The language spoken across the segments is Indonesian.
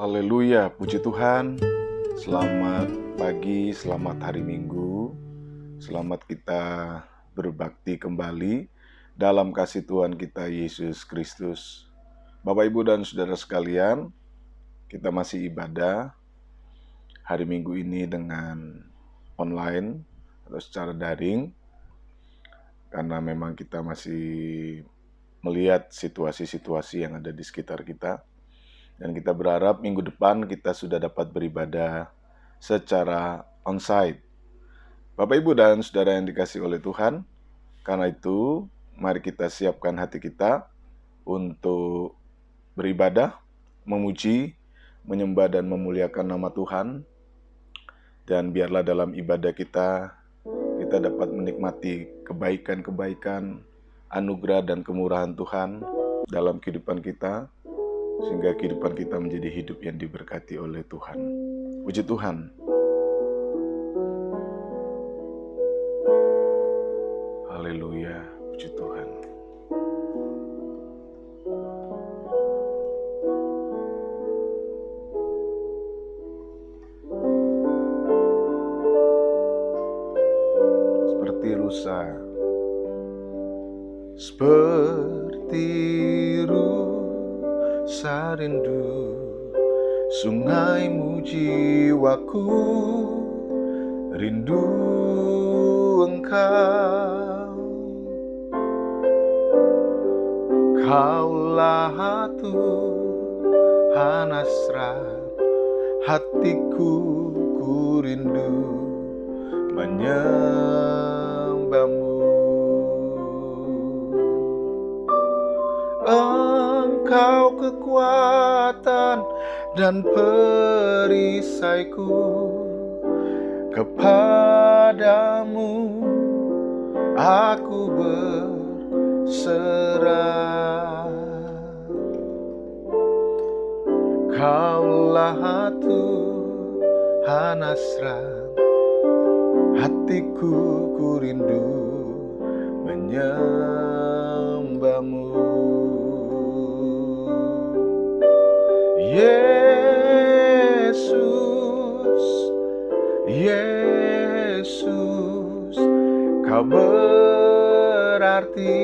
Haleluya, puji Tuhan. Selamat pagi, selamat hari Minggu. Selamat kita berbakti kembali dalam kasih Tuhan kita Yesus Kristus. Bapak, Ibu, dan saudara sekalian, kita masih ibadah hari Minggu ini dengan online atau secara daring, karena memang kita masih melihat situasi-situasi yang ada di sekitar kita. Dan kita berharap minggu depan kita sudah dapat beribadah secara onsite. Bapak, Ibu, dan saudara yang dikasihi oleh Tuhan, karena itu mari kita siapkan hati kita untuk beribadah, memuji, menyembah dan memuliakan nama Tuhan. Dan biarlah dalam ibadah kita dapat menikmati kebaikan-kebaikan, anugerah dan kemurahan Tuhan dalam kehidupan kita, sehingga kehidupan kita menjadi hidup yang diberkati oleh Tuhan. Puji Tuhan. Haleluya, puji Tuhan. Seperti rusa, seperti rusa rindu, sungaimu jiwaku rindu Engkau. Kaulah Tuhan hasrat hatiku, ku rindu menyembahmu. Engkau kekuatan dan perisaiku, kepadamu aku berserah. Kaulah Tuhan hasrat hatiku, ku rindu menyembahmu. Yesus, Yesus, Kau berarti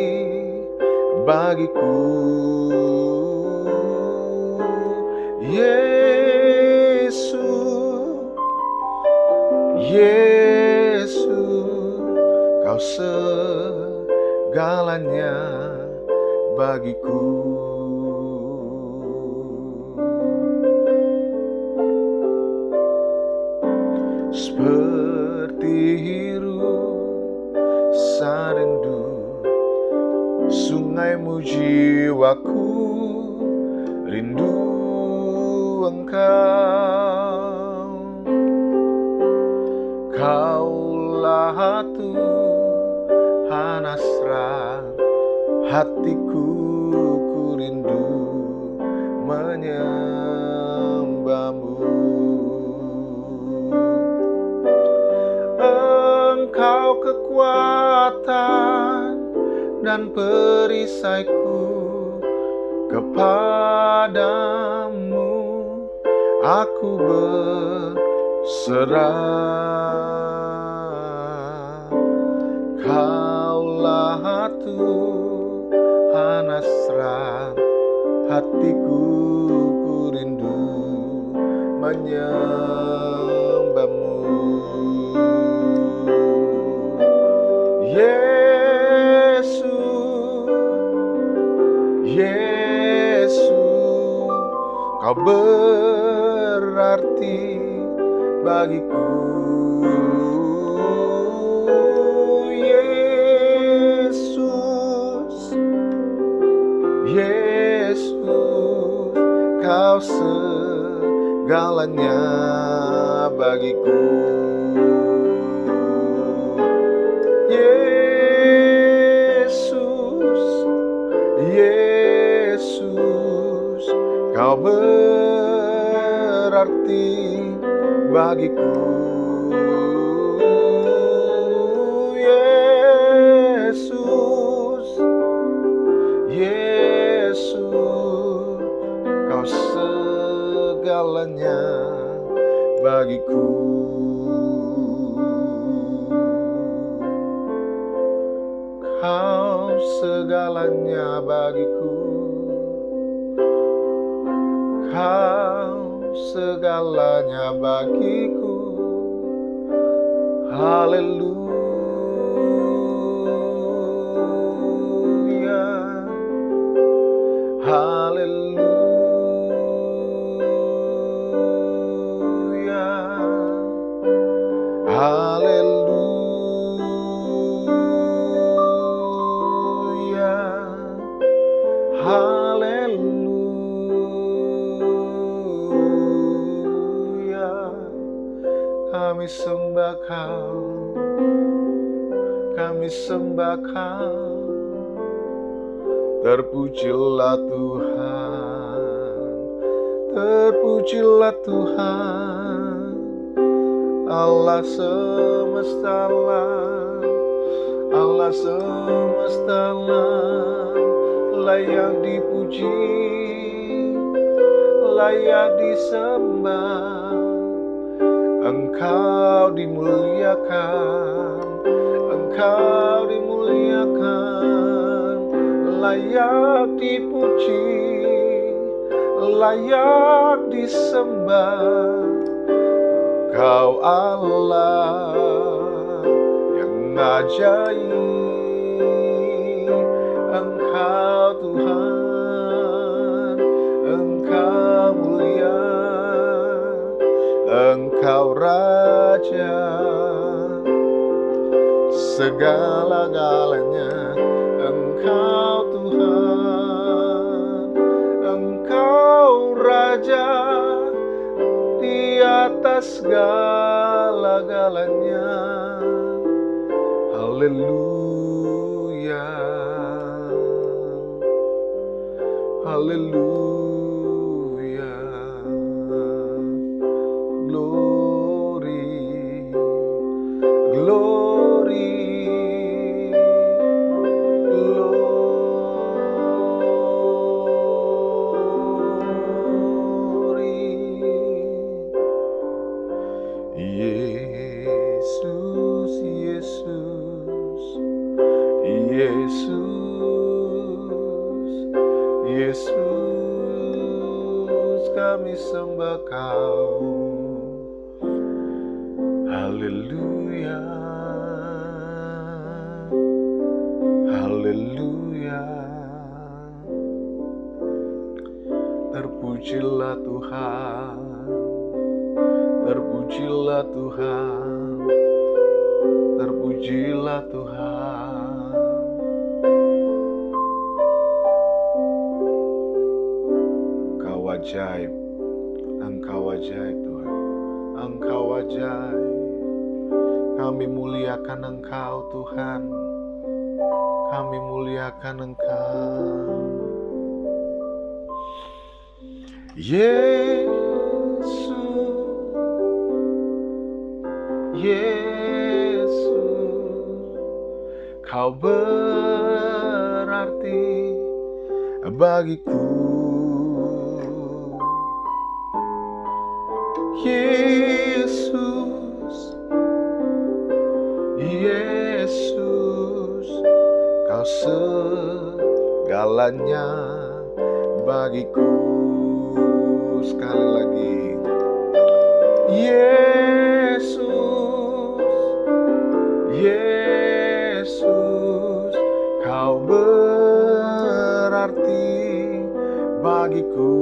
bagiku. Yesus, Yesus, Kau segalanya bagiku. Seperti rusa rindu, sungaimu jiwaku rindu Engkau. Kaulah Tuhan hasrat hatiku, ku rindu menyembahmu. Engkau kekuatan dan perisaiku, kepadamu aku berserah. Kaulah Tuhan hasrat hatiku, ku rindu menyembahmu. Yesus, Yesus, Kau berarti bagiku. Yesus, Yesus, Kau segalanya bagiku. Yesus, Yesus, Kau berarti bagiku. Yesus, Yesus, Kau segalanya bagiku. Kau segalanya bagiku. Kau segalanya bagiku. Haleluya, haleluya, haleluya, haleluya. Kami sembah Kau, kami sembah Kau. Terpujilah Tuhan, terpujilah Tuhan, Allah semesta alam, Allah semesta alam. Layak dipuji, layak disembah. Engkau dimuliakan, Engkau dimuliakan. Layak dipuji, layak disembah. Kau Allah yang ajaib, Engkau Tuhan, Engkau mulia, Engkau Raja segala-galanya. Engkau Tuhan, Engkau Raja di atas segala-galanya. Haleluya, haleluya. Glory, glory, Yesus, Yesus, Yesus, Yesus, kami sembah Kau. Haleluya, haleluya. Terpujilah Tuhan, terpujilah Tuhan, terpujilah Tuhan. Engkau ajaib, Engkau ajaib Tuhan, Engkau ajaib. Kami muliakan Engkau Tuhan, kami muliakan Engkau. Yesus, Yesus, Kau berarti bagiku. Yesus, Yesus, Kau segalanya bagiku. Sekali lagi, Yesus, Yesus, Kau berarti bagiku.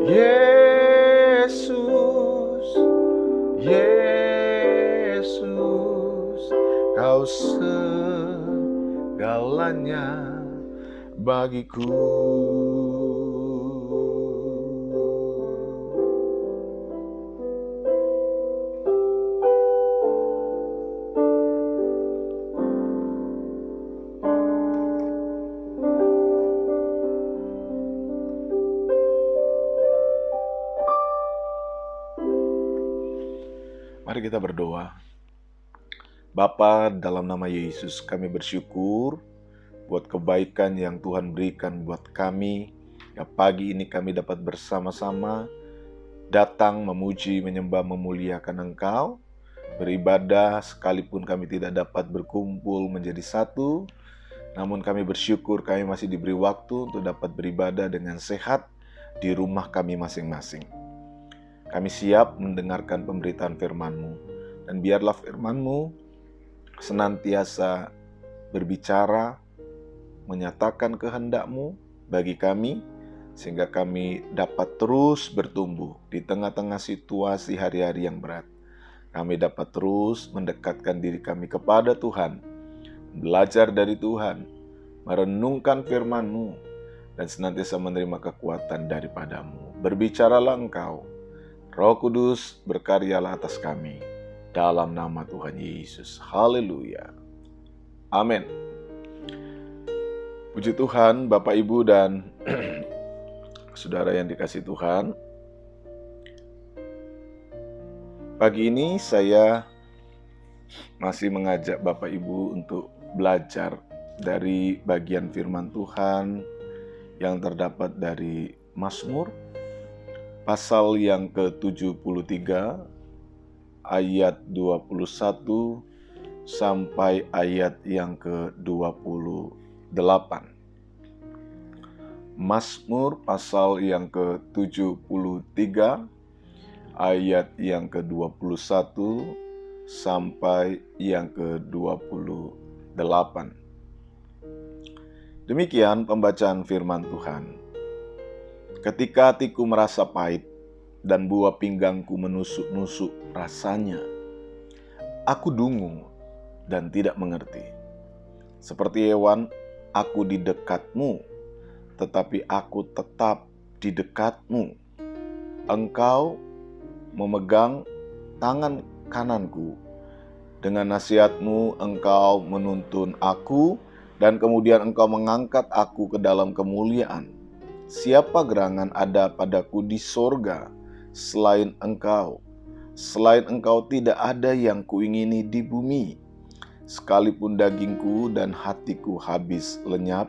Yesus, Yesus, Kau segalanya bagiku. Mari kita berdoa. Bapa, dalam nama Yesus kami bersyukur buat kebaikan yang Tuhan berikan buat kami, Ketika pagi ini kami dapat bersama-sama datang memuji, menyembah, memuliakan Engkau, beribadah sekalipun kami tidak dapat berkumpul menjadi satu, namun kami bersyukur kami masih diberi waktu untuk dapat beribadah dengan sehat di rumah kami masing-masing. Kami siap mendengarkan pemberitaan firman-Mu, dan biarlah firman-Mu senantiasa berbicara, menyatakan kehendak-Mu bagi kami, sehingga kami dapat terus bertumbuh di tengah-tengah situasi hari-hari yang berat. Kami dapat terus mendekatkan diri kami kepada Tuhan, belajar dari Tuhan, merenungkan firman-Mu, dan senantiasa menerima kekuatan daripada-Mu. Berbicaralah Engkau, Roh Kudus berkaryalah atas kami, dalam nama Tuhan Yesus. Haleluya. Amin. Puji Tuhan, Bapak, Ibu, dan saudara yang dikasihi Tuhan. Pagi ini saya masih mengajak Bapak Ibu untuk belajar dari bagian firman Tuhan yang terdapat dari Mazmur pasal yang ke-73 ayat 21 sampai ayat yang ke-28. Mazmur pasal yang ke-73 ayat yang ke-21 sampai yang ke-28. Demikian pembacaan firman Tuhan. Ketika hatiku merasa pahit dan buah pinggangku menusuk-nusuk rasanya, aku dungu dan tidak mengerti. Seperti hewan, aku di dekat-Mu, tetapi aku tetap di dekat-Mu. Engkau memegang tangan kananku. Dengan nasihat-Mu, Engkau menuntun aku, dan kemudian Engkau mengangkat aku ke dalam kemuliaan. Siapa gerangan ada padaku di sorga selain Engkau? Selain Engkau tidak ada yang kuingini di bumi. Sekalipun dagingku dan hatiku habis lenyap,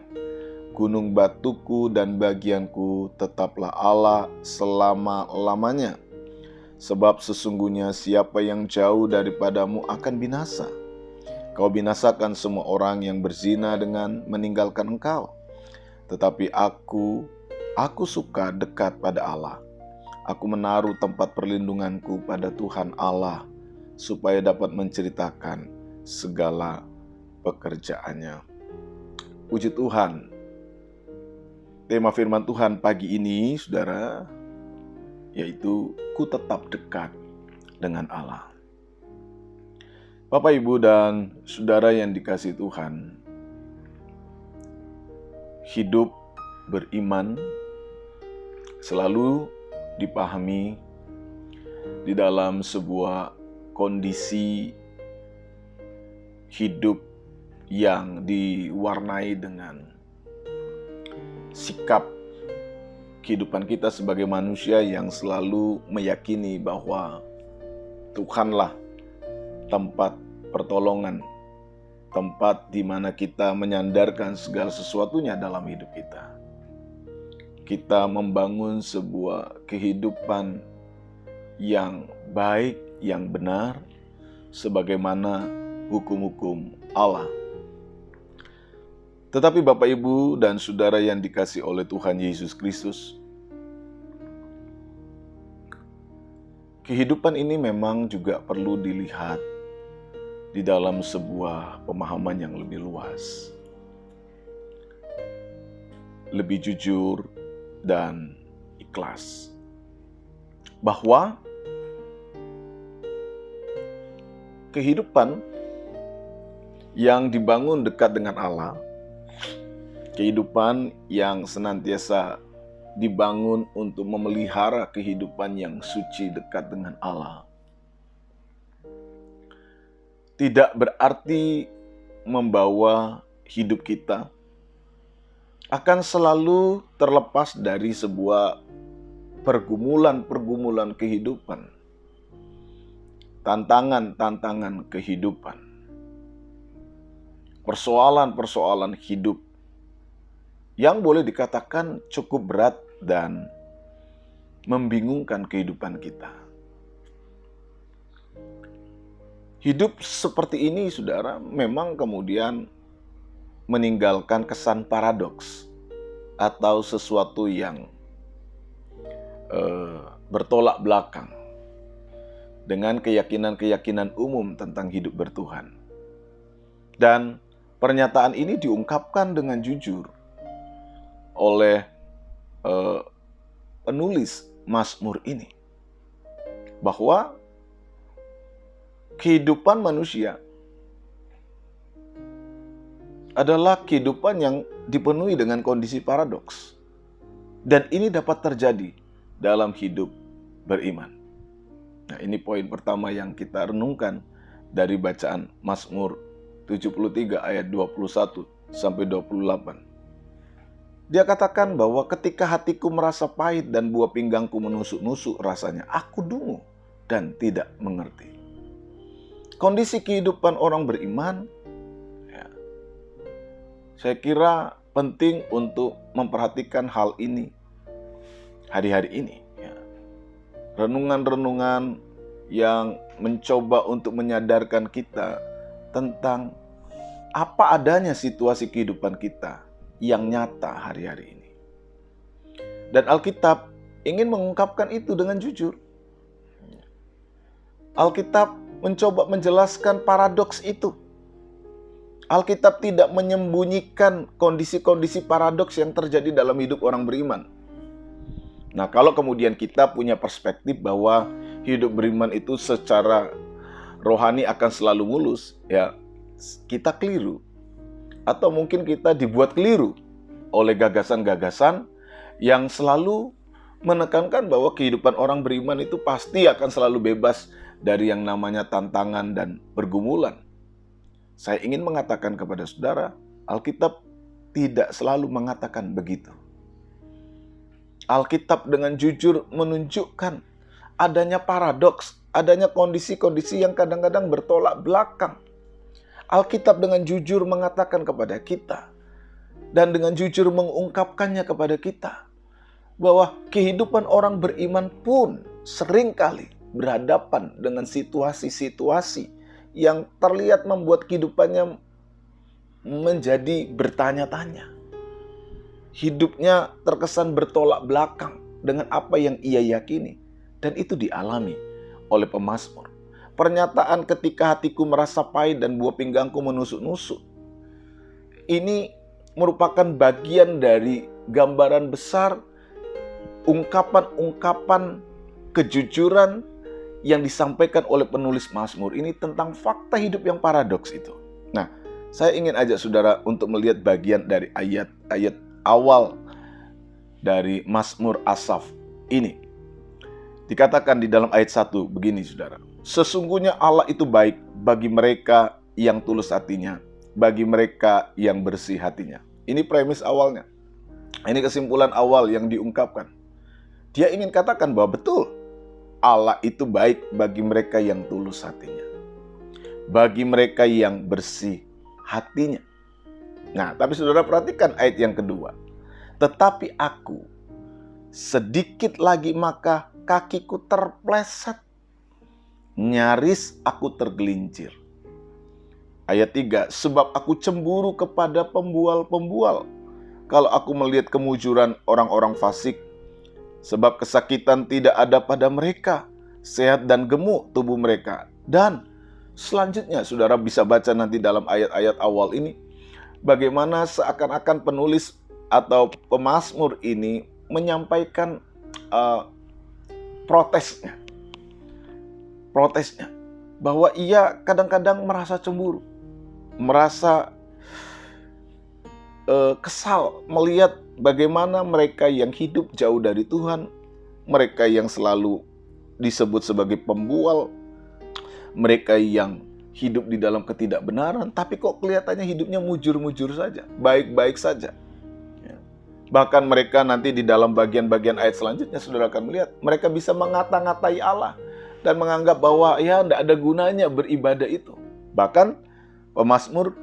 gunung batuku dan bagianku tetaplah Allah selama-lamanya. Sebab sesungguhnya siapa yang jauh daripadamu akan binasa. Kau binasakan semua orang yang berzina dengan meninggalkan Engkau. Tetapi aku suka dekat pada Allah. Aku menaruh tempat perlindunganku pada Tuhan Allah, supaya dapat menceritakan segala pekerjaannya. Puji Tuhan. Tema firman Tuhan pagi ini, saudara, yaitu ku tetap dekat dengan Allah. Bapak, Ibu, dan saudara yang dikasihi Tuhan, hidup beriman selalu dipahami di dalam sebuah kondisi hidup yang diwarnai dengan sikap kehidupan kita sebagai manusia yang selalu meyakini bahwa Tuhanlah tempat pertolongan, tempat di mana kita menyandarkan segala sesuatunya dalam hidup kita. Kita membangun sebuah kehidupan yang baik, yang benar, sebagaimana hukum-hukum Allah. Tetapi Bapak, Ibu, dan saudara yang dikasihi oleh Tuhan Yesus Kristus, kehidupan ini memang juga perlu dilihat di dalam sebuah pemahaman yang lebih luas, lebih jujur dan ikhlas, bahwa kehidupan yang dibangun dekat dengan Allah, kehidupan yang senantiasa dibangun untuk memelihara kehidupan yang suci dekat dengan Allah, tidak berarti membawa hidup kita akan selalu terlepas dari sebuah pergumulan-pergumulan kehidupan, tantangan-tantangan kehidupan, persoalan-persoalan hidup yang boleh dikatakan cukup berat dan membingungkan kehidupan kita. Hidup seperti ini, saudara, memang kemudian meninggalkan kesan paradoks atau sesuatu yang bertolak belakang dengan keyakinan-keyakinan umum tentang hidup bertuhan. Dan pernyataan ini diungkapkan dengan jujur oleh penulis Mazmur ini, bahwa kehidupan manusia adalah kehidupan yang dipenuhi dengan kondisi paradoks. Dan ini dapat terjadi dalam hidup beriman. Nah, ini poin pertama yang kita renungkan dari bacaan Mazmur 73 ayat 21 sampai 28. Dia katakan bahwa ketika hatiku merasa pahit dan buah pinggangku menusuk-nusuk rasanya, aku dungu dan tidak mengerti. Kondisi kehidupan orang beriman, ya, saya kira penting untuk memperhatikan hal ini hari-hari ini. Ya. Renungan-renungan yang mencoba untuk menyadarkan kita tentang apa adanya situasi kehidupan kita yang nyata hari-hari ini. Dan Alkitab ingin mengungkapkan itu dengan jujur. Alkitab mencoba menjelaskan paradoks itu. Alkitab tidak menyembunyikan kondisi-kondisi paradoks yang terjadi dalam hidup orang beriman. Nah, kalau kemudian kita punya perspektif bahwa hidup beriman itu secara rohani akan selalu mulus, ya kita keliru. Atau mungkin kita dibuat keliru oleh gagasan-gagasan yang selalu menekankan bahwa kehidupan orang beriman itu pasti akan selalu bebas dari yang namanya tantangan dan pergumulan. Saya ingin mengatakan kepada saudara, Alkitab tidak selalu mengatakan begitu. Alkitab dengan jujur menunjukkan adanya paradoks, adanya kondisi-kondisi yang kadang-kadang bertolak belakang. Alkitab dengan jujur mengatakan kepada kita, dan dengan jujur mengungkapkannya kepada kita, bahwa kehidupan orang beriman pun seringkali berhadapan dengan situasi-situasi yang terlihat membuat kehidupannya menjadi bertanya-tanya. Hidupnya terkesan bertolak belakang dengan apa yang ia yakini. Dan itu dialami oleh pemazmur. Pernyataan ketika hatiku merasa pahit dan buah pinggangku menusuk-nusuk. Ini merupakan bagian dari gambaran besar ungkapan-ungkapan kejujuran yang disampaikan oleh penulis Mazmur ini tentang fakta hidup yang paradoks itu. Nah, saya ingin ajak saudara untuk melihat bagian dari ayat-ayat awal dari Mazmur Asaf ini. Dikatakan di dalam ayat 1 begini, saudara. Sesungguhnya Allah itu baik bagi mereka yang tulus hatinya, bagi mereka yang bersih hatinya. Ini premis awalnya. Ini kesimpulan awal yang diungkapkan. Dia ingin katakan bahwa betul, Allah itu baik bagi mereka yang tulus hatinya, bagi mereka yang bersih hatinya. Nah, tapi saudara perhatikan ayat yang kedua. Tetapi aku, sedikit lagi maka kakiku terpleset, nyaris aku tergelincir. Ayat 3, sebab aku cemburu kepada pembual-pembual, kalau aku melihat kemujuran orang-orang fasik. Sebab kesakitan tidak ada pada mereka, sehat dan gemuk tubuh mereka. Dan selanjutnya saudara bisa baca nanti dalam ayat-ayat awal ini, bagaimana seakan-akan penulis atau pemazmur ini menyampaikan protesnya. Bahwa ia kadang-kadang merasa cemburu, merasa kesal melihat bagaimana mereka yang hidup jauh dari Tuhan, mereka yang selalu disebut sebagai pembual, mereka yang hidup di dalam ketidakbenaran, tapi kok kelihatannya hidupnya mujur-mujur saja, baik-baik saja. Ya. Bahkan mereka nanti di dalam bagian-bagian ayat selanjutnya, saudara akan melihat, mereka bisa mengata-ngatai Allah dan menganggap bahwa ya tidak ada gunanya beribadah itu. Bahkan pemazmur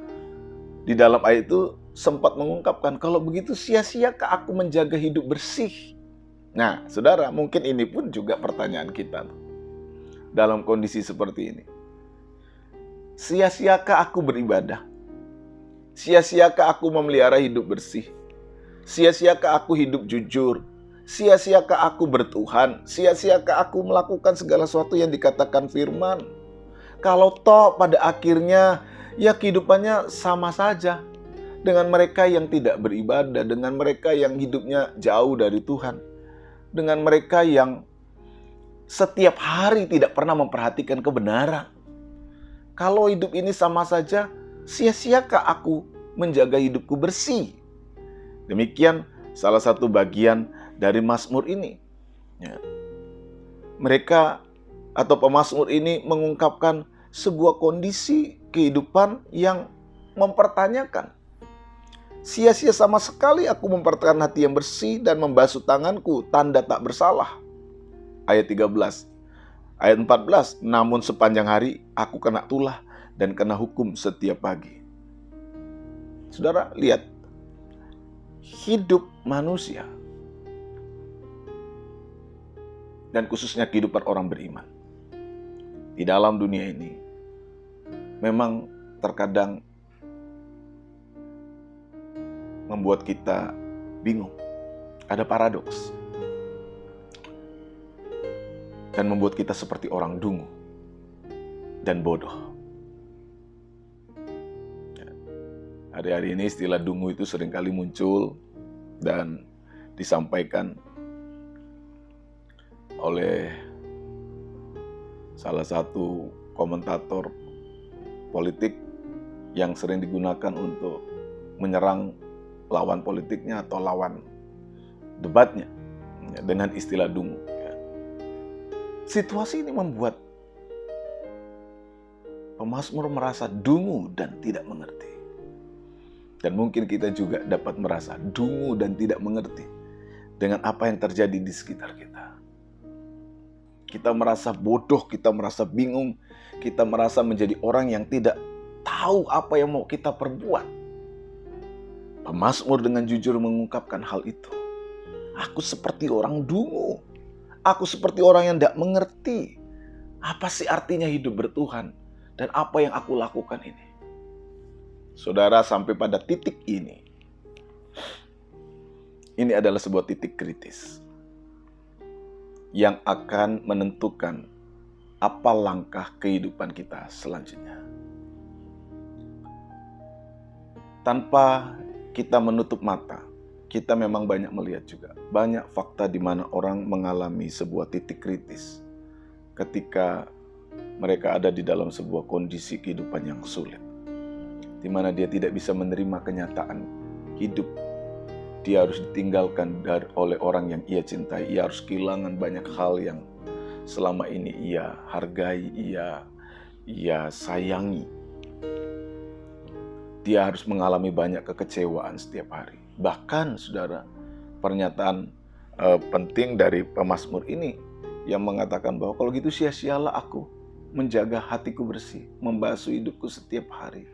di dalam ayat itu sempat mengungkapkan, kalau begitu sia-siakah aku menjaga hidup bersih? Nah, saudara, mungkin ini pun juga pertanyaan kita dalam kondisi seperti ini. Sia-siakah aku beribadah? Sia-siakah aku memelihara hidup bersih? Sia-siakah aku hidup jujur? Sia-siakah aku bertuhan? Sia-siakah aku melakukan segala sesuatu yang dikatakan firman? Kalau toh pada akhirnya ya kehidupannya sama saja dengan mereka yang tidak beribadah, dengan mereka yang hidupnya jauh dari Tuhan, dengan mereka yang setiap hari tidak pernah memperhatikan kebenaran. Kalau hidup ini sama saja, sia-siakah aku menjaga hidupku bersih? Demikian salah satu bagian dari Mazmur ini. Ya. Mereka atau pemazmur ini mengungkapkan sebuah kondisi kehidupan yang mempertanyakan. Sia-sia sama sekali aku mempertahankan hati yang bersih dan membasuh tanganku, tanda tak bersalah. Ayat 13. Ayat 14, namun sepanjang hari aku kena tulah dan kena hukum setiap pagi. Saudara, lihat. Hidup manusia, dan khususnya kehidupan orang beriman, di dalam dunia ini, memang terkadang membuat kita bingung. Ada paradoks. Dan membuat kita seperti orang dungu dan bodoh. Hari-hari ini istilah dungu itu seringkali muncul dan disampaikan oleh salah satu komentator politik yang sering digunakan untuk menyerang lawan politiknya atau lawan debatnya dengan istilah dungu. Situasi ini membuat pemazmur merasa dungu dan tidak mengerti. Dan mungkin kita juga dapat merasa dungu dan tidak mengerti dengan apa yang terjadi di sekitar kita. Kita merasa bodoh, kita merasa bingung, kita merasa menjadi orang yang tidak tahu apa yang mau kita perbuat. Pemazmur dengan jujur mengungkapkan hal itu. Aku seperti orang dungu. Aku seperti orang yang tidak mengerti apa sih artinya hidup bertuhan dan apa yang aku lakukan ini. Saudara, sampai pada titik ini adalah sebuah titik kritis yang akan menentukan apa langkah kehidupan kita selanjutnya. Tanpa kita menutup mata, kita memang banyak melihat juga banyak fakta di mana orang mengalami sebuah titik kritis ketika mereka ada di dalam sebuah kondisi kehidupan yang sulit, di mana dia tidak bisa menerima kenyataan hidup. Dia harus ditinggalkan oleh orang yang ia cintai. Ia harus kehilangan banyak hal yang selama ini ia hargai, ia sayangi. Dia harus mengalami banyak kekecewaan setiap hari. Bahkan, saudara, pernyataan penting dari pemazmur ini yang mengatakan bahwa kalau gitu sia-sialah aku menjaga hatiku bersih, membasuh hidupku setiap hari.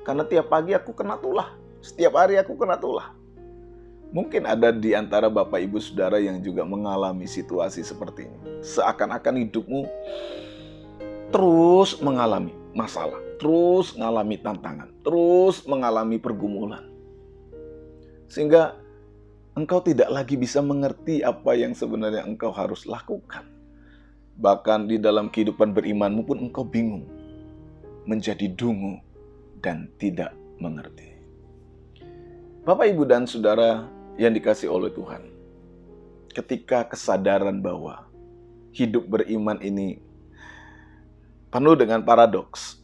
Karena tiap pagi aku kena tulah, setiap hari aku kena tulah. Mungkin ada di antara Bapak Ibu Saudara yang juga mengalami situasi seperti ini. Seakan-akan hidupmu terus mengalami masalah, terus mengalami tantangan, terus mengalami pergumulan. Sehingga engkau tidak lagi bisa mengerti apa yang sebenarnya engkau harus lakukan. Bahkan di dalam kehidupan berimanmu pun engkau bingung, menjadi dungu dan tidak mengerti. Bapak, Ibu, dan Saudara yang dikasihi oleh Tuhan, ketika kesadaran bahwa hidup beriman ini penuh dengan paradoks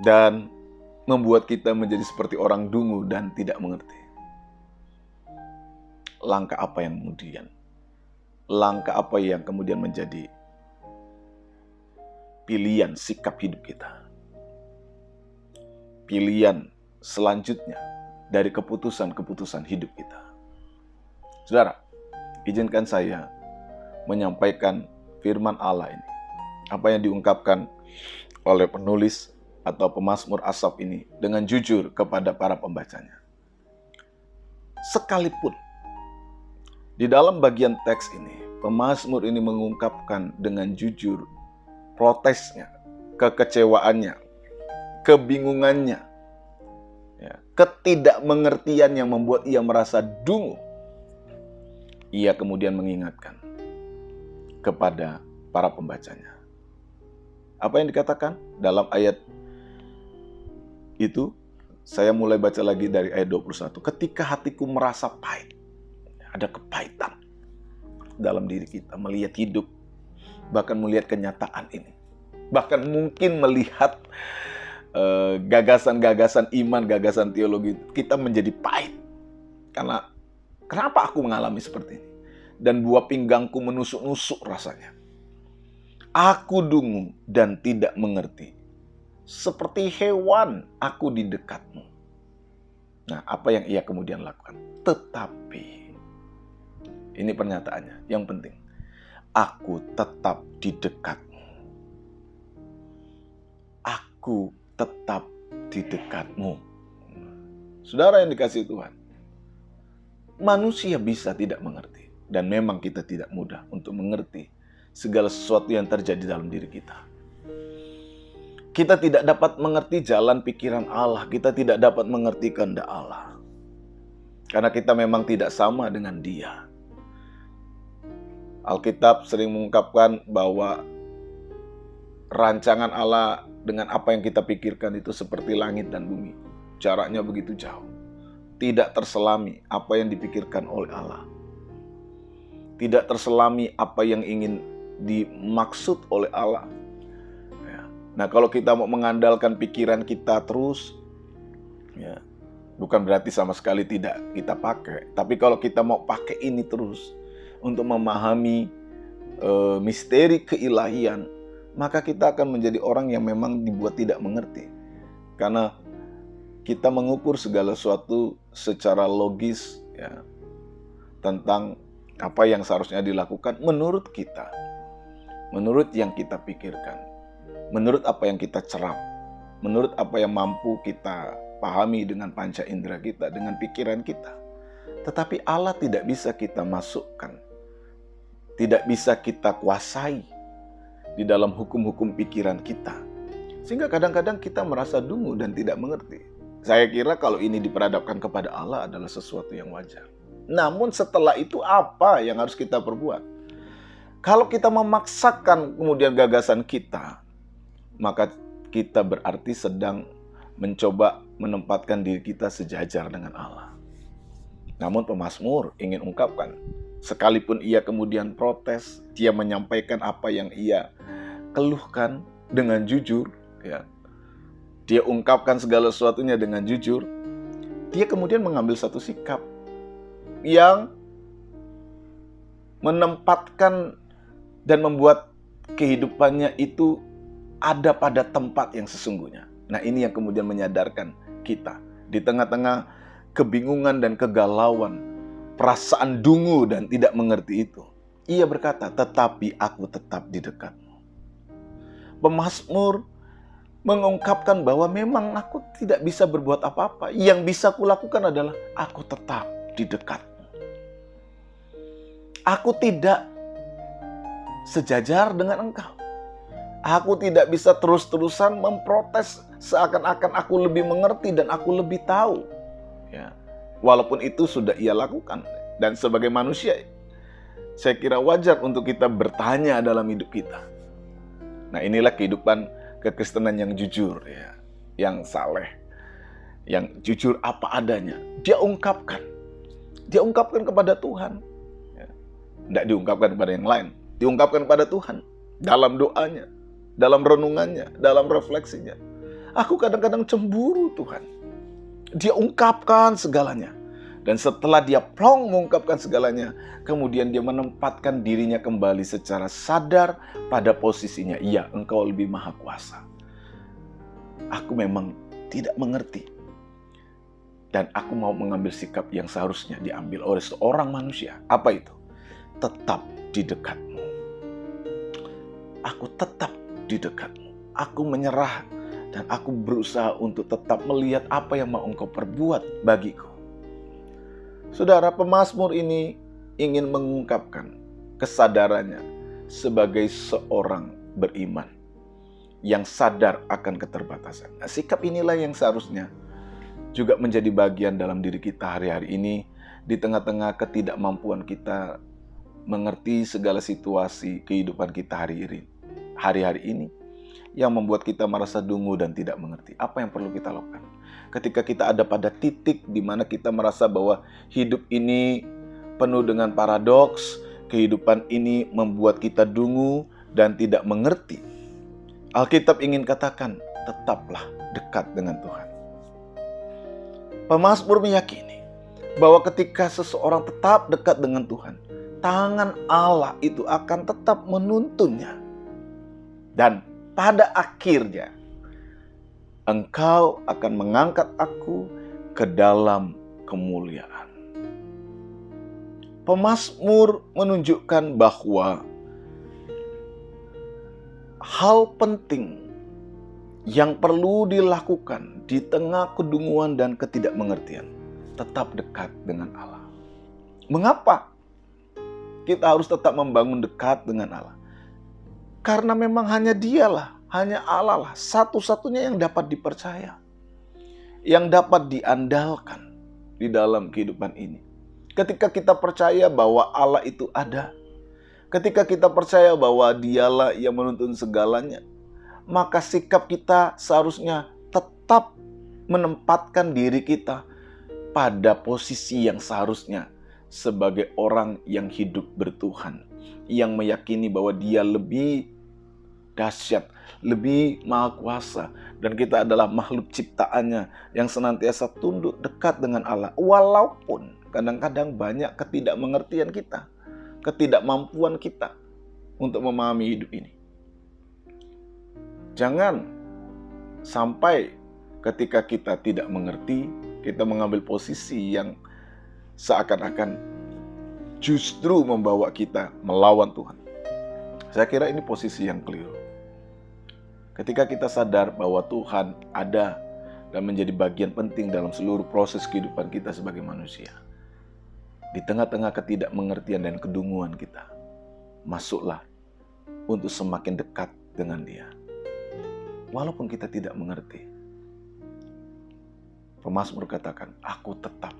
dan membuat kita menjadi seperti orang dungu dan tidak mengerti, langkah apa yang kemudian? Langkah apa yang kemudian menjadi pilihan sikap hidup kita? Pilihan selanjutnya dari keputusan-keputusan hidup kita. Saudara, izinkan saya menyampaikan firman Allah ini. Apa yang diungkapkan oleh penulis atau pemazmur Asaf ini dengan jujur kepada para pembacanya. Sekalipun di dalam bagian teks ini, pemazmur ini mengungkapkan dengan jujur protesnya, kekecewaannya, kebingungannya, ketidakmengertian yang membuat ia merasa dungu. Ia kemudian mengingatkan kepada para pembacanya. Apa yang dikatakan dalam ayat itu? Saya mulai baca lagi dari ayat 21. Ketika hatiku merasa pahit, ada kepahitan dalam diri kita melihat hidup, bahkan melihat kenyataan ini. Bahkan mungkin melihat gagasan-gagasan iman, gagasan teologi kita menjadi pahit. Karena kenapa aku mengalami seperti ini? Dan buah pinggangku menusuk-nusuk rasanya. Aku dungu dan tidak mengerti. Seperti hewan aku di dekatmu. Nah, apa yang ia kemudian lakukan? Tetapi, ini pernyataannya yang penting. Aku tetap di dekatmu. Aku tetap di dekatmu. Saudara yang dikasihi Tuhan, manusia bisa tidak mengerti. Dan memang kita tidak mudah untuk mengerti segala sesuatu yang terjadi dalam diri kita. Kita tidak dapat mengerti jalan pikiran Allah. Kita tidak dapat mengerti kehendak Allah. Karena kita memang tidak sama dengan Dia. Alkitab sering mengungkapkan bahwa rancangan Allah dengan apa yang kita pikirkan itu seperti langit dan bumi. Jaraknya begitu jauh. Tidak terselami apa yang dipikirkan oleh Allah. Tidak terselami apa yang ingin dimaksud oleh Allah. Nah, kalau kita mau mengandalkan pikiran kita terus, bukan berarti sama sekali tidak kita pakai. Tapi kalau kita mau pakai ini terus untuk memahami misteri keilahian, maka kita akan menjadi orang yang memang dibuat tidak mengerti. Karena kita mengukur segala sesuatu secara logis, tentang apa yang seharusnya dilakukan menurut kita, menurut yang kita pikirkan, menurut apa yang kita cerap, menurut apa yang mampu kita pahami dengan panca indera kita, dengan pikiran kita. Tetapi Allah tidak bisa kita masukkan, tidak bisa kita kuasai di dalam hukum-hukum pikiran kita. Sehingga kadang-kadang kita merasa dungu dan tidak mengerti. Saya kira kalau ini diperhadapkan kepada Allah adalah sesuatu yang wajar. Namun setelah itu apa yang harus kita perbuat? Kalau kita memaksakan kemudian gagasan kita, maka kita berarti sedang mencoba menempatkan diri kita sejajar dengan Allah. Namun pemazmur ingin ungkapkan, sekalipun ia kemudian protes, dia menyampaikan apa yang ia keluhkan dengan jujur, dia ungkapkan segala sesuatunya dengan jujur, dia kemudian mengambil satu sikap yang menempatkan dan membuat kehidupannya itu ada pada tempat yang sesungguhnya. Nah, ini yang kemudian menyadarkan kita di tengah-tengah kebingungan dan kegalauan, perasaan dungu dan tidak mengerti itu. Ia berkata, tetapi aku tetap di dekatmu. Pemazmur mengungkapkan bahwa memang aku tidak bisa berbuat apa-apa. Yang bisa kulakukan adalah aku tetap di dekatmu. Aku tidak sejajar dengan engkau. Aku tidak bisa terus-terusan memprotes seakan-akan aku lebih mengerti dan aku lebih tahu. Walaupun itu sudah ia lakukan. Dan sebagai manusia, saya kira wajar untuk kita bertanya dalam hidup kita. Nah, inilah kehidupan kekristenan yang jujur, yang saleh, yang jujur apa adanya. Dia ungkapkan kepada Tuhan. Tidak diungkapkan kepada yang lain, diungkapkan kepada Tuhan dalam doanya, dalam renungannya, dalam refleksinya. Aku kadang-kadang cemburu Tuhan. Dia ungkapkan segalanya. Dan setelah dia plong mengungkapkan segalanya, kemudian dia menempatkan dirinya kembali secara sadar pada posisinya. Iya, engkau lebih maha kuasa. Aku memang tidak mengerti. Dan aku mau mengambil sikap yang seharusnya diambil oleh seorang manusia. Apa itu? Tetap di dekatmu. Aku tetap di dekatmu. Aku menyerah dan aku berusaha untuk tetap melihat apa yang mau Engkau perbuat bagiku. Saudara, pemazmur ini ingin mengungkapkan kesadarannya sebagai seorang beriman yang sadar akan keterbatasan. Nah, sikap inilah yang seharusnya juga menjadi bagian dalam diri kita hari-hari ini, di tengah-tengah ketidakmampuan kita mengerti segala situasi kehidupan kita hari-hari ini, yang membuat kita merasa dungu dan tidak mengerti. Apa yang perlu kita lakukan? Ketika kita ada pada titik di mana kita merasa bahwa hidup ini penuh dengan paradoks, kehidupan ini membuat kita dungu dan tidak mengerti. Alkitab ingin katakan, tetaplah dekat dengan Tuhan. Pemazmur meyakini bahwa ketika seseorang tetap dekat dengan Tuhan, tangan Allah itu akan tetap menuntunnya. Dan pada akhirnya, Engkau akan mengangkat aku ke dalam kemuliaan. Pemazmur menunjukkan bahwa hal penting yang perlu dilakukan di tengah kedunguan dan ketidakmengertian, tetap dekat dengan Allah. Mengapa kita harus tetap membangun dekat dengan Allah? Karena memang hanya Dialah, hanya Allah lah satu-satunya yang dapat dipercaya, yang dapat diandalkan di dalam kehidupan ini. Ketika kita percaya bahwa Allah itu ada, ketika kita percaya bahwa Dialah yang menuntun segalanya, maka sikap kita seharusnya tetap menempatkan diri kita pada posisi yang seharusnya sebagai orang yang hidup bertuhan, yang meyakini bahwa Dia lebih dahsyat, lebih maha kuasa, dan kita adalah makhluk ciptaannya yang senantiasa tunduk dekat dengan Allah. Walaupun kadang-kadang banyak ketidakmengertian kita, ketidakmampuan kita untuk memahami hidup ini. Jangan sampai ketika kita tidak mengerti, kita mengambil posisi yang seakan-akan justru membawa kita melawan Tuhan. Saya kira ini posisi yang keliru. Ketika kita sadar bahwa Tuhan ada dan menjadi bagian penting dalam seluruh proses kehidupan kita sebagai manusia, di tengah-tengah ketidakmengertian dan kedunguan kita, masuklah untuk semakin dekat dengan Dia. Walaupun kita tidak mengerti, pemazmur katakan, aku tetap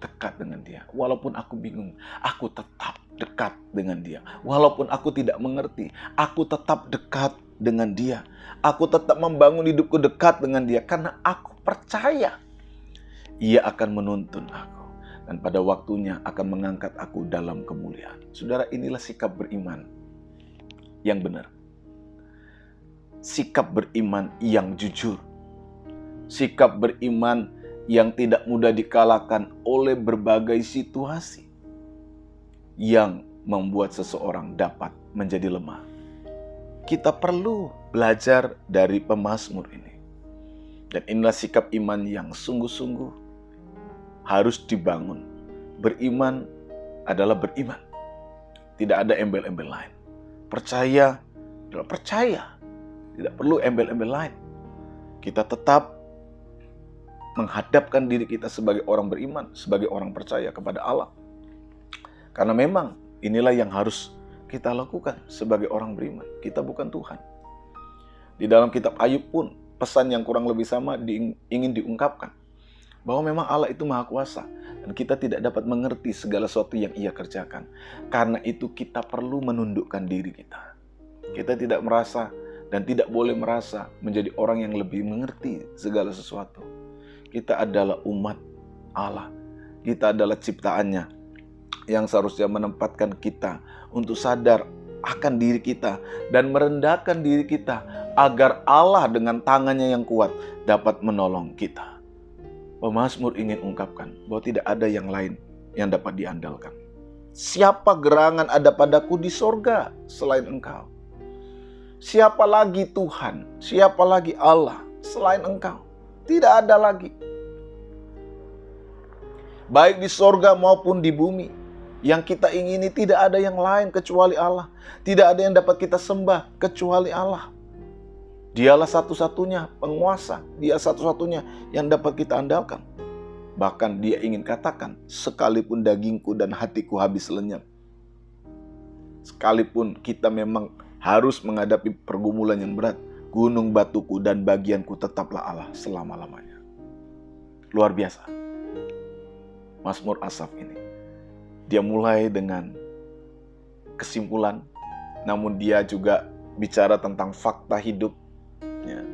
dekat dengan Dia. Walaupun aku bingung, aku tetap dekat dengan Dia. Walaupun aku tidak mengerti, aku tetap dekat dengan Dia. Aku tetap membangun hidupku dekat dengan Dia karena aku percaya Ia akan menuntun aku dan pada waktunya akan mengangkat aku dalam kemuliaan. Saudara, inilah sikap beriman yang benar. Sikap beriman yang jujur. Sikap beriman yang tidak mudah dikalahkan oleh berbagai situasi yang membuat seseorang dapat menjadi lemah. Kita perlu belajar dari pemazmur ini. Dan inilah sikap iman yang sungguh-sungguh harus dibangun. Beriman adalah beriman. Tidak ada embel-embel lain. Percaya adalah percaya. Tidak perlu embel-embel lain. Kita tetap menghadapkan diri kita sebagai orang beriman, sebagai orang percaya kepada Allah. Karena memang inilah yang harus kita lakukan sebagai orang beriman. Kita bukan Tuhan. Di dalam kitab Ayub pun pesan yang kurang lebih sama ingin diungkapkan. Bahwa memang Allah itu maha kuasa. Dan kita tidak dapat mengerti segala sesuatu yang Ia kerjakan. Karena itu kita perlu menundukkan diri kita. Kita tidak merasa dan tidak boleh merasa menjadi orang yang lebih mengerti segala sesuatu. Kita adalah umat Allah. Kita adalah ciptaannya yang seharusnya menempatkan kita untuk sadar akan diri kita dan merendahkan diri kita agar Allah dengan tangannya yang kuat dapat menolong kita. Pemazmur ingin ungkapkan bahwa tidak ada yang lain yang dapat diandalkan. Siapa gerangan ada padaku di sorga selain Engkau? Siapa lagi Tuhan? Siapa lagi Allah selain Engkau? Tidak ada lagi. Baik di sorga maupun di bumi. Yang kita ingini tidak ada yang lain kecuali Allah. Tidak ada yang dapat kita sembah kecuali Allah. Dialah satu-satunya penguasa, Dia satu-satunya yang dapat kita andalkan. Bahkan Dia ingin katakan, sekalipun dagingku dan hatiku habis lenyap, sekalipun kita memang harus menghadapi pergumulan yang berat, gunung batuku dan bagianku tetaplah Allah selama-lamanya. Luar biasa. Mazmur Asaf ini. Dia mulai dengan kesimpulan, namun dia juga bicara tentang fakta hidup. Ya.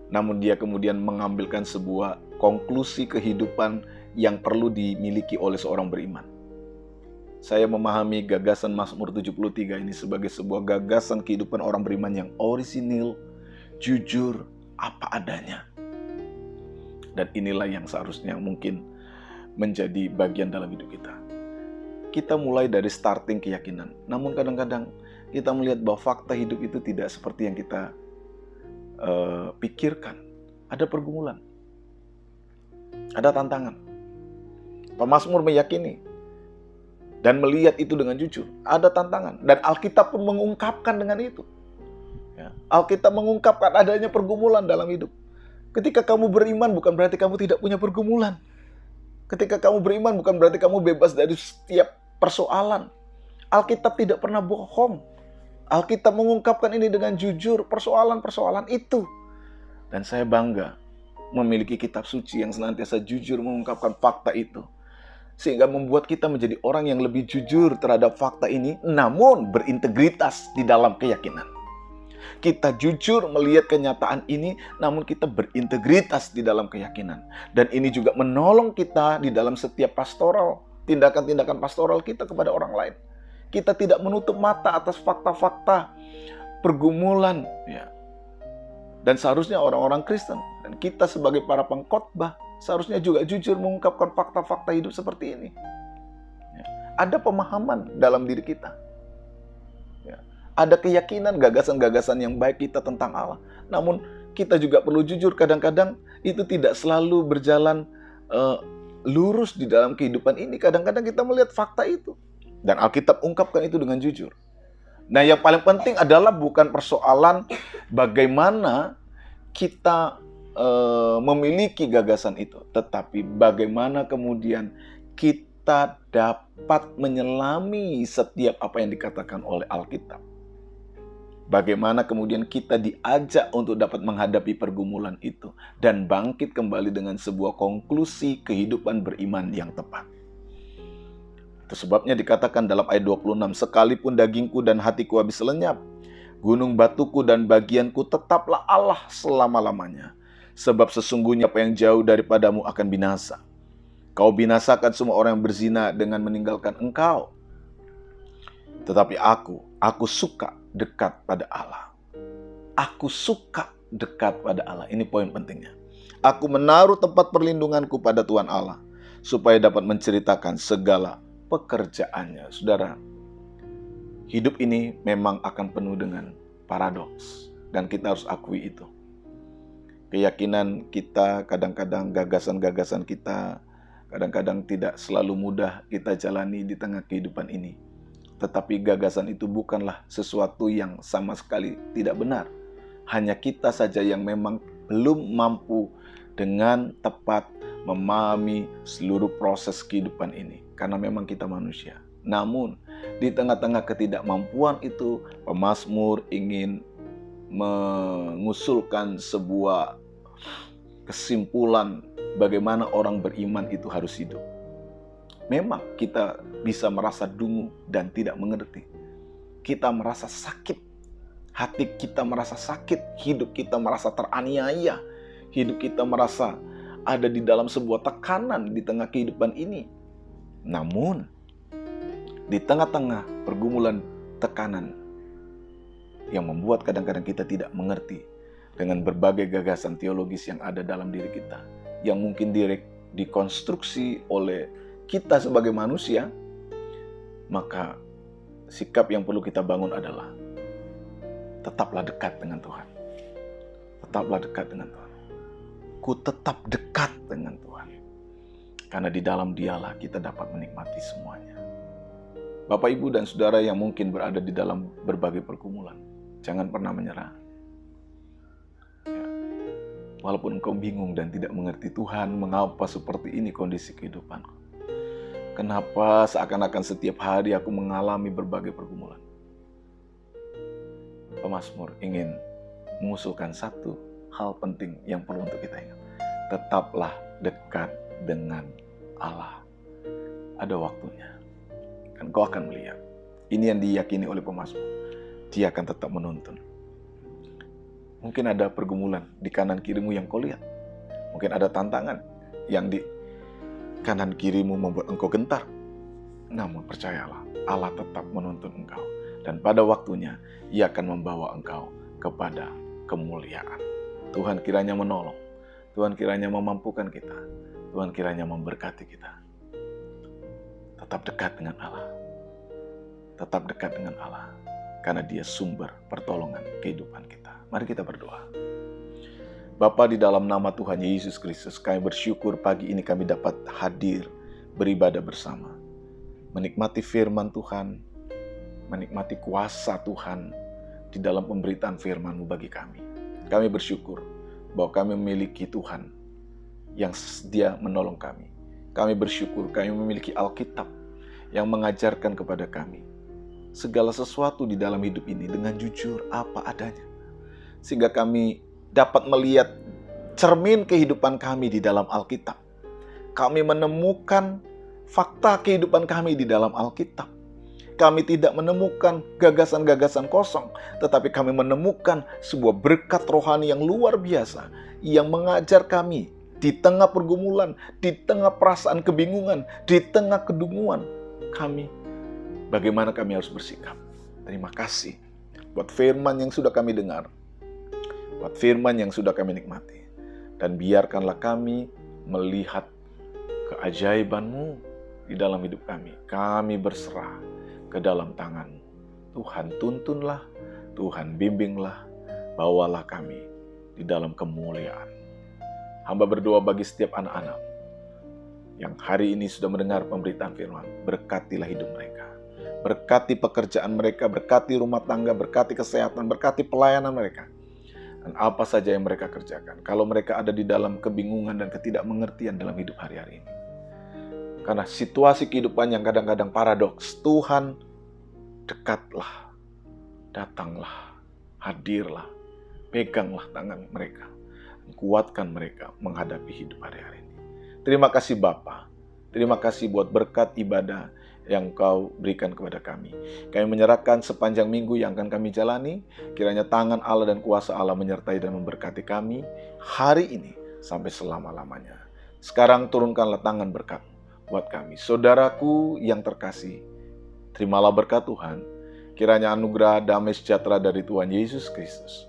Namun dia kemudian mengambilkan sebuah konklusi kehidupan yang perlu dimiliki oleh seorang beriman. Saya memahami gagasan Mazmur 73 ini sebagai sebuah gagasan kehidupan orang beriman yang orisinil, jujur, apa adanya. Dan inilah yang seharusnya mungkin menjadi bagian dalam hidup kita. Kita mulai dari starting keyakinan. Namun kadang-kadang kita melihat bahwa fakta hidup itu tidak seperti yang kita pikirkan. Ada pergumulan. Ada tantangan. Pemazmur meyakini dan melihat itu dengan jujur. Ada tantangan. Dan Alkitab pun mengungkapkan dengan itu. Ya. Alkitab mengungkapkan adanya pergumulan dalam hidup. Ketika kamu beriman bukan berarti kamu tidak punya pergumulan. Ketika kamu beriman bukan berarti kamu bebas dari setiap persoalan. Alkitab tidak pernah bohong. Alkitab mengungkapkan ini dengan jujur, persoalan-persoalan itu. Dan saya bangga memiliki kitab suci yang senantiasa jujur mengungkapkan fakta itu. Sehingga membuat kita menjadi orang yang lebih jujur terhadap fakta ini, namun berintegritas di dalam keyakinan. Kita jujur melihat kenyataan ini, namun kita berintegritas di dalam keyakinan. Dan ini juga menolong kita di dalam setiap pastoral, tindakan-tindakan pastoral kita kepada orang lain. Kita tidak menutup mata atas fakta-fakta pergumulan. Ya. Dan seharusnya orang-orang Kristen, dan kita sebagai para pengkhotbah, seharusnya juga jujur mengungkapkan fakta-fakta hidup seperti ini. Ya. Ada pemahaman dalam diri kita. Ada keyakinan, gagasan-gagasan yang baik kita tentang Allah. Namun kita juga perlu jujur, kadang-kadang itu tidak selalu berjalan lurus di dalam kehidupan ini. Kadang-kadang kita melihat fakta itu. Dan Alkitab ungkapkan itu dengan jujur. Nah, yang paling penting adalah bukan persoalan bagaimana kita memiliki gagasan itu. Tetapi bagaimana kemudian kita dapat menyelami setiap apa yang dikatakan oleh Alkitab. Bagaimana kemudian kita diajak untuk dapat menghadapi pergumulan itu dan bangkit kembali dengan sebuah konklusi kehidupan beriman yang tepat. Itu sebabnya dikatakan dalam ayat 26, sekalipun dagingku dan hatiku habis lenyap, gunung batuku dan bagianku tetaplah Allah selama-lamanya. Sebab sesungguhnya apa yang jauh daripadamu akan binasa. Kau binasakan semua orang yang berzina dengan meninggalkan engkau. Tetapi aku suka dekat pada Allah. Aku suka dekat pada Allah. Ini poin pentingnya. Aku menaruh tempat perlindunganku pada Tuhan Allah, supaya dapat menceritakan segala pekerjaannya. Saudara, hidup ini memang akan penuh dengan paradoks. Dan kita harus akui itu. Keyakinan kita, kadang-kadang gagasan-gagasan kita, kadang-kadang tidak selalu mudah kita jalani di tengah kehidupan ini. Tetapi gagasan itu bukanlah sesuatu yang sama sekali tidak benar. Hanya kita saja yang memang belum mampu dengan tepat memahami seluruh proses kehidupan ini. Karena memang kita manusia. Namun, di tengah-tengah ketidakmampuan itu, pemazmur ingin mengusulkan sebuah kesimpulan bagaimana orang beriman itu harus hidup. Memang kita bisa merasa dungu dan tidak mengerti. Kita merasa sakit. Hati kita merasa sakit. Hidup kita merasa teraniaya. Hidup kita merasa ada di dalam sebuah tekanan di tengah kehidupan ini. Namun, di tengah-tengah pergumulan tekanan yang membuat kadang-kadang kita tidak mengerti dengan berbagai gagasan teologis yang ada dalam diri kita. Yang mungkin dikonstruksi oleh kita sebagai manusia, maka sikap yang perlu kita bangun adalah tetaplah dekat dengan Tuhan. Tetaplah dekat dengan Tuhan. Ku tetap dekat dengan Tuhan. Karena di dalam Dialah kita dapat menikmati semuanya. Bapak, Ibu, dan Saudara yang mungkin berada di dalam berbagai pergumulan, jangan pernah menyerah. Walaupun engkau bingung dan tidak mengerti, Tuhan, mengapa seperti ini kondisi kehidupanku? Kenapa seakan-akan setiap hari aku mengalami berbagai pergumulan? Pemazmur ingin mengusulkan satu hal penting yang perlu untuk kita ingat. Tetaplah dekat dengan Allah. Ada waktunya. Dan kau akan melihat. Ini yang diyakini oleh pemazmur. Dia akan tetap menuntun. Mungkin ada pergumulan di kanan kirimu yang kau lihat. Mungkin ada tantangan yang di kanan kirimu membuat engkau gentar. Namun percayalah, Allah tetap menuntun engkau. Dan pada waktunya, Ia akan membawa engkau kepada kemuliaan. Tuhan kiranya menolong. Tuhan kiranya memampukan kita. Tuhan kiranya memberkati kita. Tetap dekat dengan Allah. Tetap dekat dengan Allah. Karena Dia sumber pertolongan kehidupan kita. Mari kita berdoa. Bapa, di dalam nama Tuhan Yesus Kristus, kami bersyukur pagi ini kami dapat hadir beribadah bersama. Menikmati firman Tuhan, menikmati kuasa Tuhan di dalam pemberitaan firman-Mu bagi kami. Kami bersyukur bahwa kami memiliki Tuhan yang sedia menolong kami. Kami bersyukur kami memiliki Alkitab yang mengajarkan kepada kami segala sesuatu di dalam hidup ini dengan jujur apa adanya. Sehingga kami dapat melihat cermin kehidupan kami di dalam Alkitab. Kami menemukan fakta kehidupan kami di dalam Alkitab. Kami tidak menemukan gagasan-gagasan kosong, tetapi kami menemukan sebuah berkat rohani yang luar biasa yang mengajar kami di tengah pergumulan, di tengah perasaan kebingungan, di tengah kedunguan kami. Bagaimana kami harus bersikap. Terima kasih buat firman yang sudah kami dengar, buat firman yang sudah kami nikmati. Dan biarkanlah kami melihat keajaiban-Mu di dalam hidup kami. Kami berserah ke dalam tangan-Mu. Tuhan tuntunlah, Tuhan bimbinglah, bawalah kami di dalam kemuliaan. Hamba berdoa bagi setiap anak-anak yang hari ini sudah mendengar pemberitaan firman. Berkatilah hidup mereka. Berkati pekerjaan mereka, berkati rumah tangga, berkati kesehatan, berkati pelayanan mereka. Dan apa saja yang mereka kerjakan. Kalau mereka ada di dalam kebingungan dan ketidakmengertian dalam hidup hari-hari ini. Karena situasi kehidupan yang kadang-kadang paradoks. Tuhan, dekatlah, datanglah, hadirlah, peganglah tangan mereka. Kuatkan mereka menghadapi hidup hari-hari ini. Terima kasih Bapa. Terima kasih buat berkat ibadah yang Kau berikan kepada kami. Kami menyerahkan sepanjang minggu yang akan kami jalani. Kiranya tangan Allah dan kuasa Allah menyertai dan memberkati kami hari ini sampai selama-lamanya. Sekarang turunkanlah tangan berkat buat kami. Saudaraku yang terkasih, terimalah berkat Tuhan. Kiranya anugerah damai sejahtera dari Tuhan Yesus Kristus,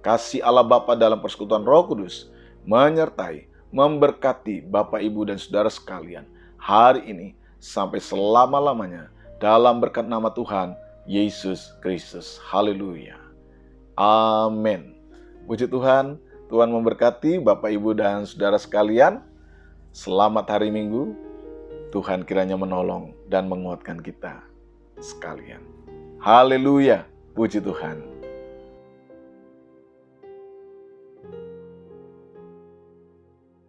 kasih Allah Bapa dalam persekutuan Roh Kudus menyertai, memberkati Bapak, Ibu, dan saudara sekalian hari ini sampai selama-lamanya dalam berkat nama Tuhan Yesus Kristus. Haleluya. Amin. Puji Tuhan, Tuhan memberkati Bapak, Ibu, dan saudara sekalian. Selamat hari Minggu. Tuhan kiranya menolong dan menguatkan kita sekalian. Haleluya. Puji Tuhan.